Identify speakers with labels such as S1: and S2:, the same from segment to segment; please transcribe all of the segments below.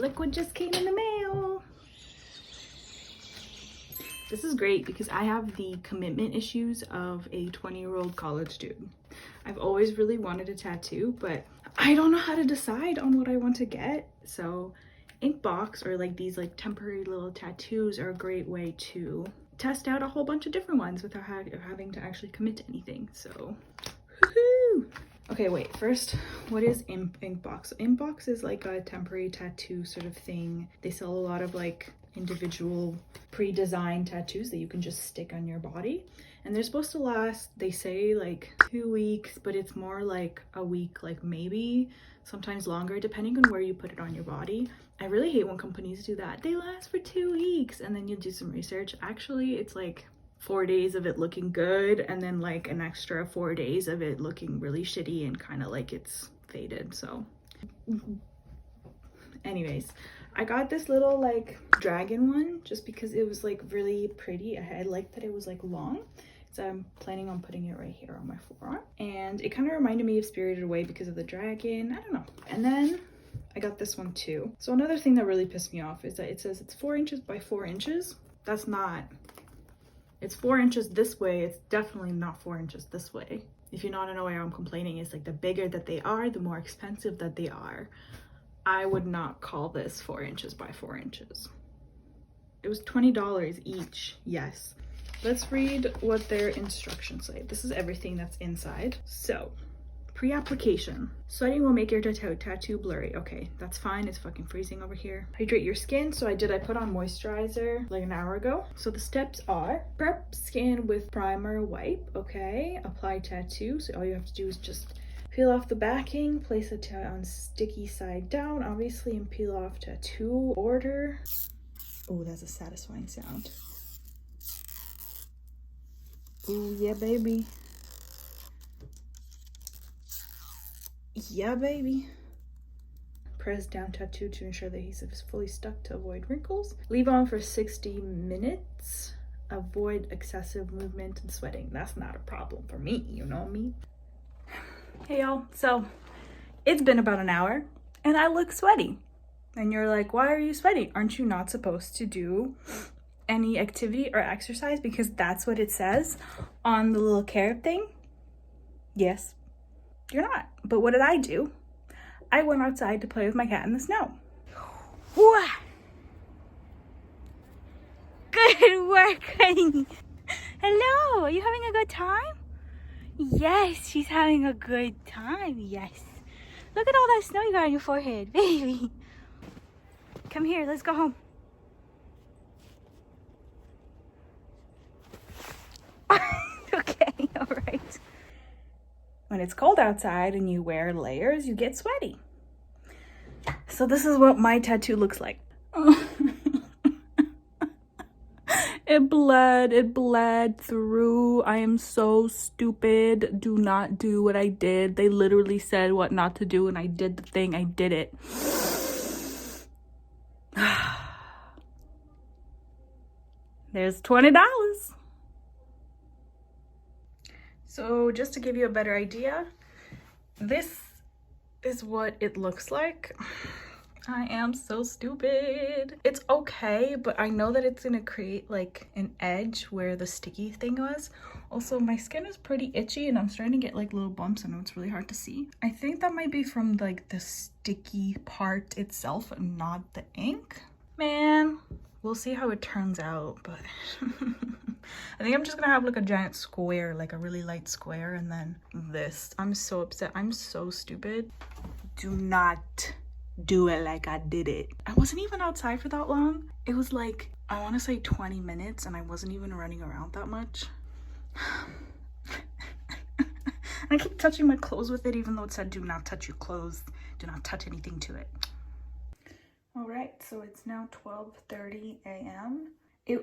S1: Look what just came in the mail. This is great because I have the commitment issues of a 20-year-old college student. I've always really wanted a tattoo, but I don't know how to decide on what I want to get. So Inkbox, or like these like temporary little tattoos, are a great way to test out a whole bunch of different ones without having to actually commit to anything. So woohoo! Okay, wait, first, what is Inkbox? Inkbox is like a temporary tattoo sort of thing. They sell a lot of like individual pre-designed tattoos that you can just stick on your body, and they're supposed to last, they say, like 2 weeks, but it's more like a week, like maybe sometimes longer, depending on where you put it on your body. I really hate when companies do that. They last for 2 weeks, and then you do some research. Actually, it's like 4 days of it looking good, and then like an extra 4 days of it looking really shitty and kind of like it's faded. So anyways, I got this little like dragon one just because it was like really pretty. I liked that it was like long, so I'm planning on putting it right here on my forearm, and it kind of reminded me of Spirited Away because of the dragon. I don't know. And then I got this one too. So another thing that really pissed me off is that it says it's 4 inches by 4 inches. That's not, it's 4 inches this way. It's definitely not 4 inches this way. If you not know why I'm complaining, it's like the bigger that they are, the more expensive that they are. I would not call this 4 inches by 4 inches. It was $20 each, yes. Let's read what their instructions say. This is everything that's inside. So, pre-application. Sweating will make your tattoo blurry. Okay, that's fine. It's fucking freezing over here. Hydrate your skin. So I put on moisturizer like an hour ago. So the steps are: prep skin with primer, wipe. Okay, apply tattoo. So all you have to do is just peel off the backing, place it on sticky side down, obviously, and peel off tattoo order. Oh, that's a satisfying sound. Oh, yeah, baby. Yeah, baby. Press down tattoo to ensure the adhesive is fully stuck to avoid wrinkles. Leave on for 60 minutes. Avoid excessive movement and sweating. That's not a problem for me, you know me. Hey y'all, so it's been about an hour and I look sweaty. And you're like, why are you sweaty? Aren't you not supposed to do any activity or exercise? Because that's what it says on the little carrot thing. Yes, you're not. But what did I do? I went outside to play with my cat in the snow. Whoa. Good work, honey. Hello, are you having a good time? Yes, she's having a good time, yes. Look at all that snow you got on your forehead, baby. Come here, let's go home. Okay, all right. When it's cold outside and you wear layers, you get sweaty. So this is what my tattoo looks like. It bled through. I am so stupid. Do not do what I did. They literally said what not to do and I did the thing. I did it. There's $20. So just to give you a better idea, this is what it looks like. I am so stupid. It's okay, but I know that it's gonna create like an edge where the sticky thing was. Also, my skin is pretty itchy and I'm starting to get like little bumps. I know it's really hard to see. I think that might be from like the sticky part itself and not the ink. Man, we'll see how it turns out, but I think I'm just gonna have like a giant square, like a really light square, and then this. I'm so upset. I'm so stupid. Do not do it like I did it. I wasn't even outside for that long. It was like, I want to say 20 minutes, and I wasn't even running around that much. I keep touching my clothes with it, even though it said do not touch your clothes, do not touch anything to it. All right, so it's now 12:30 a.m.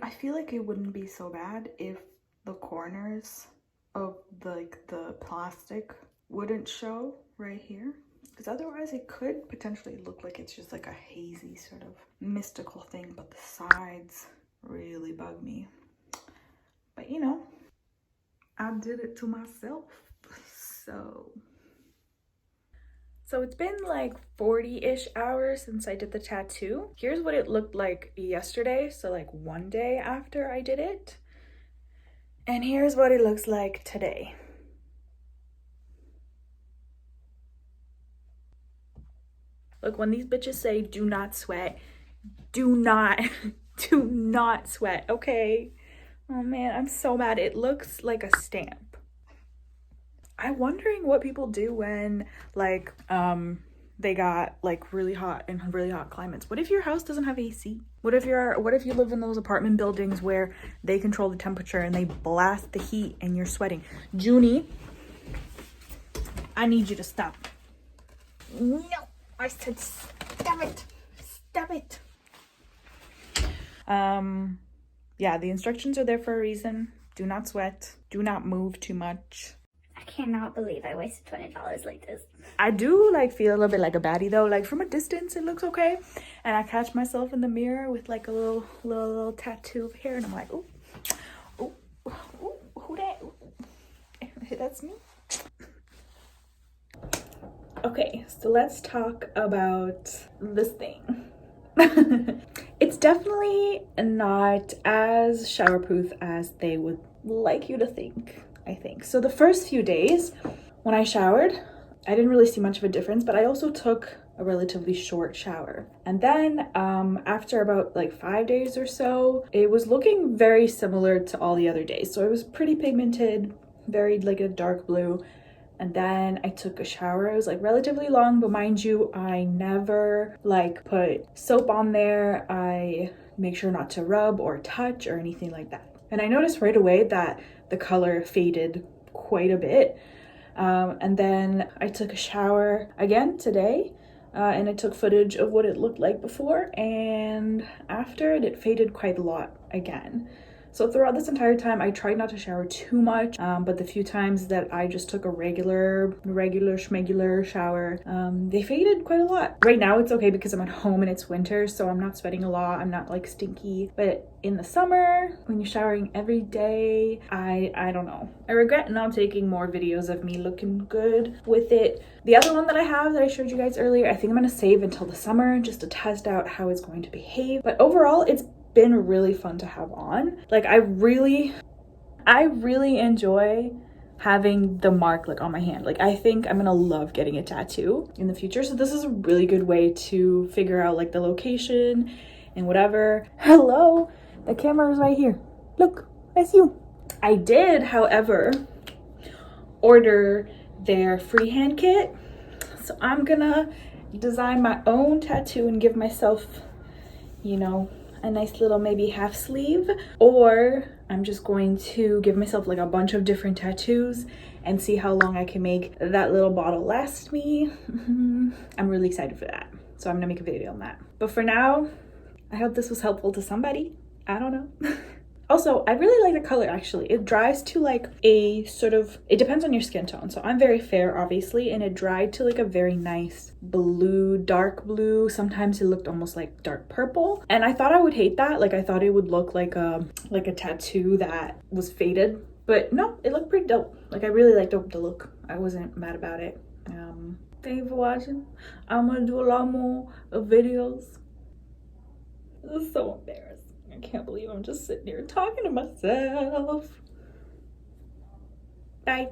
S1: I feel like it wouldn't be so bad if the corners of the plastic wouldn't show right here, because otherwise it could potentially look like it's just like a hazy sort of mystical thing, but the sides really bug me. But you know, I did it to myself. So So it's been like 40-ish hours since I did the tattoo. Here's what it looked like yesterday, so like one day after I did it. And here's what it looks like today. Look, when these bitches say do not sweat, do not sweat, okay? Oh man, I'm so mad. It looks like a stamp. I'm wondering what people do when like they got like really hot climates. What if your house doesn't have AC? What if you live in those apartment buildings where they control the temperature and they blast the heat and you're sweating? Junie, I need you to stop. No, I said stop it. Stop it. Yeah, the instructions are there for a reason. Do not sweat. Do not move too much.
S2: I cannot believe I wasted $20 like this.
S1: I do like feel a little bit like a baddie though. Like from a distance it looks okay, and I catch myself in the mirror with like a little tattoo of hair, and I'm like, oh, who that? That's me. Okay, so let's talk about this thing. It's definitely not as showerproof as they would like you to think, I think. So the first few days when I showered, I didn't really see much of a difference, but I also took a relatively short shower. And then after about like 5 days or so, it was looking very similar to all the other days. So it was pretty pigmented, very like a dark blue. And then I took a shower. It was like relatively long, but mind you, I never like put soap on there. I make sure not to rub or touch or anything like that. And I noticed right away that the color faded quite a bit. And then I took a shower again today, and I took footage of what it looked like before and after, and it faded quite a lot again. So throughout this entire time, I tried not to shower too much, but the few times that I just took a regular schmegular shower, they faded quite a lot. Right now it's okay because I'm at home and it's winter, so I'm not sweating a lot. I'm not like stinky. But in the summer, when you're showering every day, I don't know. I regret not taking more videos of me looking good with it. The other one that I have that I showed you guys earlier, I think I'm gonna save until the summer just to test out how it's going to behave. But overall, it's been really fun to have on. Like I really enjoy having the mark like on my hand. Like I think I'm gonna love getting a tattoo in the future. So this is a really good way to figure out like the location and whatever. Hello, the camera is right here. Look, that's you. I did, however, order their freehand kit. So I'm gonna design my own tattoo and give myself, you know, a nice little maybe half sleeve, or I'm just going to give myself like a bunch of different tattoos and see how long I can make that little bottle last me. I'm really excited for that. So I'm gonna make a video on that. But for now, I hope this was helpful to somebody. I don't know. Also, I really like the color actually. It dries to like a sort of, it depends on your skin tone. So I'm very fair obviously, and it dried to like a very nice blue, dark blue. Sometimes it looked almost like dark purple. And I thought I would hate that. Like I thought it would look like a tattoo that was faded. But no, it looked pretty dope. Like I really liked the look. I wasn't mad about it. Thank you for watching. I'm gonna do a lot more videos. This is so embarrassing. I can't believe I'm just sitting here talking to myself. Bye.